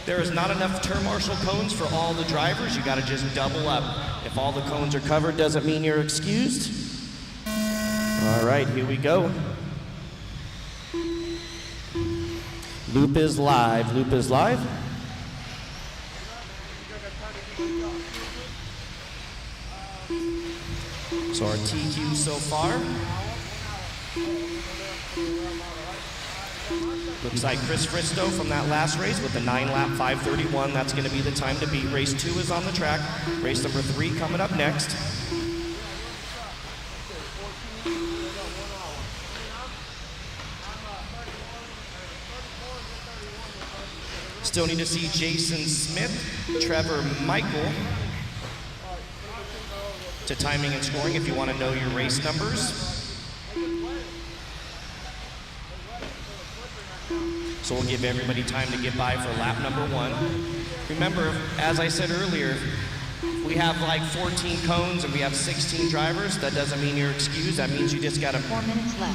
There is not enough turn marshal cones for all the drivers. You gotta just double up. If all the cones are covered, doesn't mean you're excused. All right, here we go. Loop is live, loop is live. So our TQ so far. Looks like Chris Fristo from that last race with the 9-lap 5:31. That's going to be the time to beat. Race 2 is on the track. Race number 3 coming up next. Still need to see Jason Smith, Trevor Michael to timing and scoring if you want to know your race numbers. So we'll give everybody time to get by for lap number 1. Remember, as I said earlier, we have like 14 cones and we have 16 drivers. That doesn't mean you're excused. That means you just got to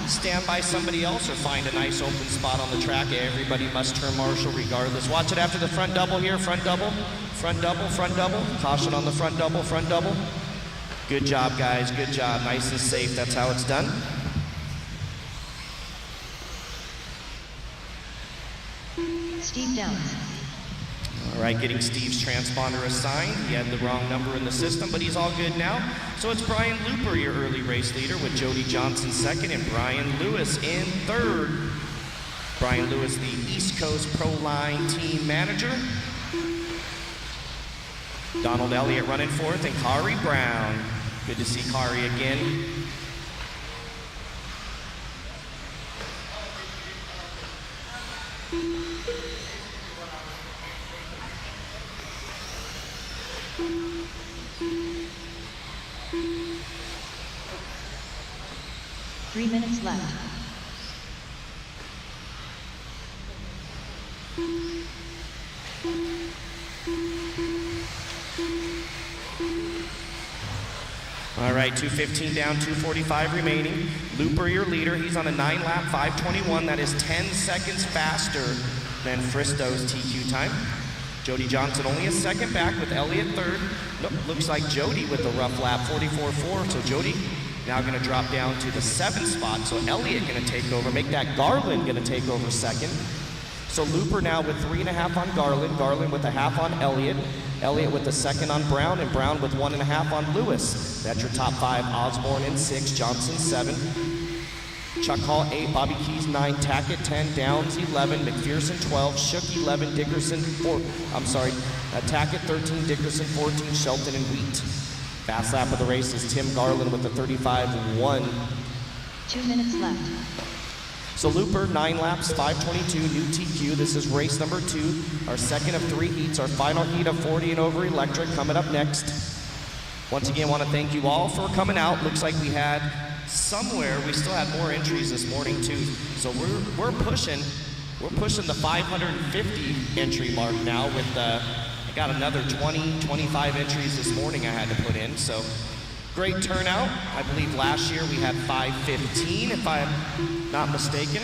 stand by somebody else or find a nice open spot on the track. Everybody must turn marshal regardless. Watch it after the front double here. Front double, front double, front double. Caution on the front double, front double. Good job, guys. Good job. Nice and safe. That's how it's done. Steve Downs. All right, getting Steve's transponder assigned. He had the wrong number in the system, but he's all good now. So it's Brian Looper, your early race leader, with Jody Johnson second and Brian Lewis in third. Brian Lewis, the East Coast Pro Line team manager. Donald Elliott running fourth and Kari Brown. Good to see Kari again. Three minutes left. All right, 2:15 down, 2:45 remaining. Looper, your leader. He's on a 9-lap 5:21. That is 10 seconds faster than Fristo's TQ time. Jody Johnson only a second back with Elliott third. Nope, looks like Jody with the rough lap, 44.4. So Jody now going to drop down to the 7th spot. So Elliott going to take over, make that Garland going to take over second. So Looper now with 3.5 on Garland, Garland with a half on Elliott, Elliott with the second on Brown, and Brown with 1.5 on Lewis. That's your top 5. Osborne in 6, Johnson 7, Chuck Hall 8, Bobby Keys 9, Tackett 10, Downs 11, McPherson 12, Shook 11, Dickerson 4, Tackett 13, Dickerson 14, Shelton and Wheat. Fast lap of the race is Tim Garland with the 35.1. 2 minutes left. So Looper, 9 laps, 5:22, new TQ. This is race number 2, our second of 3 heats, our final heat of 40 and over electric coming up next. Once again, want to thank you all for coming out. Looks like we had somewhere, we still had more entries this morning too. So we're pushing the 550 entry mark now with I got another 20, 25 entries this morning I had to put in. So great turnout. I believe last year we had 515 if I'm not mistaken.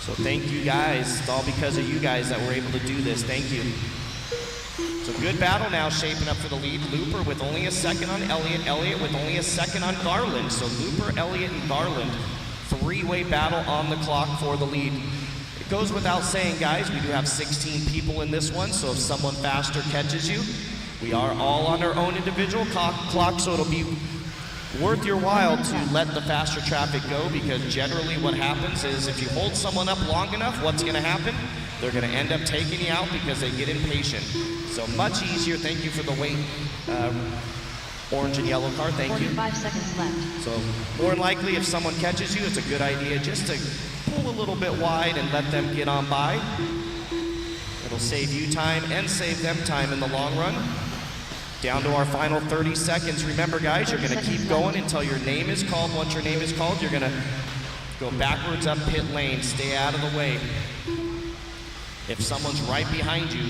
So thank you guys. It's all because of you guys that we're able to do this. Thank you. So good battle now shaping up for the lead. Looper with only a second on Elliott. Elliott with only a second on Garland. So Looper, Elliott, and Garland, 3-way battle on the clock for the lead. It goes without saying, guys, we do have 16 people in this one. So if someone faster catches you, we are all on our own individual clock. So it'll be worth your while to let the faster traffic go, because generally what happens is if you hold someone up long enough, what's going to happen? They're going to end up taking you out because they get impatient. So much easier. Thank you for the wait. Orange and yellow car, thank you. 45 seconds left. So more than likely, if someone catches you, it's a good idea just to pull a little bit wide and let them get on by. It'll save you time and save them time in the long run. Down to our final 30 seconds. Remember, guys, you're going to keep going until your name is called. Once your name is called, you're going to go backwards up pit lane. Stay out of the way. If someone's right behind you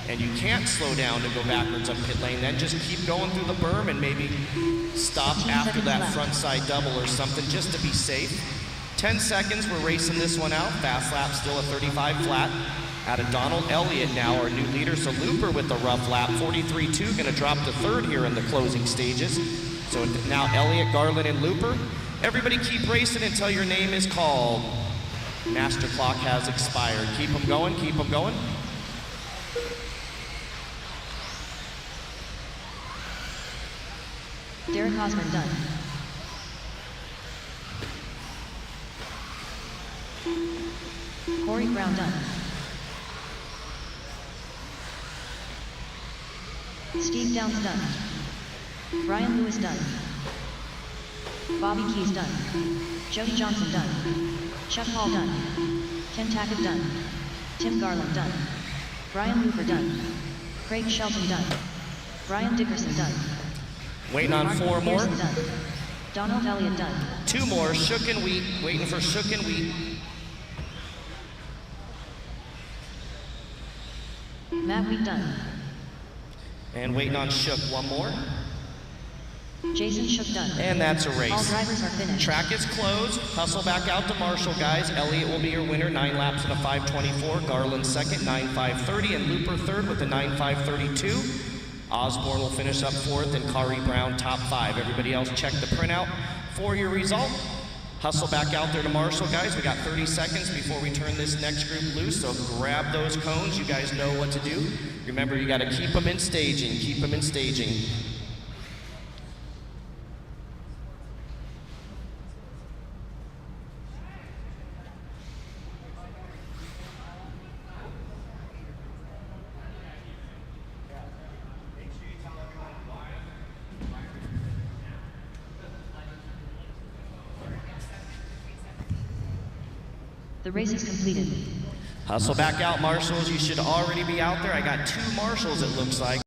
and you can't slow down to go backwards up pit lane, then just keep going through the berm and maybe stop after that front side double or something just to be safe. 10 seconds, we're racing this one out. Fast lap still a 35 flat. out of Donald Elliott now, our new leader. So Looper with the rough lap, 43.2, going to drop to third here in the closing stages. So now Elliott, Garland, and Looper. Everybody keep racing until your name is called. Master clock has expired. Keep them going, keep them going. Derek Osborne done. Corey Brown done. Steve Downs done. Brian Lewis done. Bobby Keys done. Jody Johnson done. Chuck Hall done. Ken Tackett done. Tim Garland done. Brian Looper done. Craig Shelton done. Brian Dickerson done. Waiting on four more. Done. Donald Elliott done. Two more, Shook and Wheat. Waiting for Shook and Wheat. Matt Wheat done. And waiting on Shook, one more. Jason Shook done. And that's a race. All drivers are finished. Track is closed. Hustle back out to Marshall, guys. Elliott will be your winner, 9 laps in a 5:24. Garland second, 9:5:30, and Looper third with a 9:5:32. Osborne will finish up fourth, and Kari Brown top 5. Everybody else check the printout for your result. Hustle back out there to Marshall, guys. We got 30 seconds before we turn this next group loose, so grab those cones. You guys know what to do. Remember, you got to keep them in staging. Keep them in staging. The race is completed. Hustle back out, Marshals. You should already be out there. I got 2 Marshals, it looks like.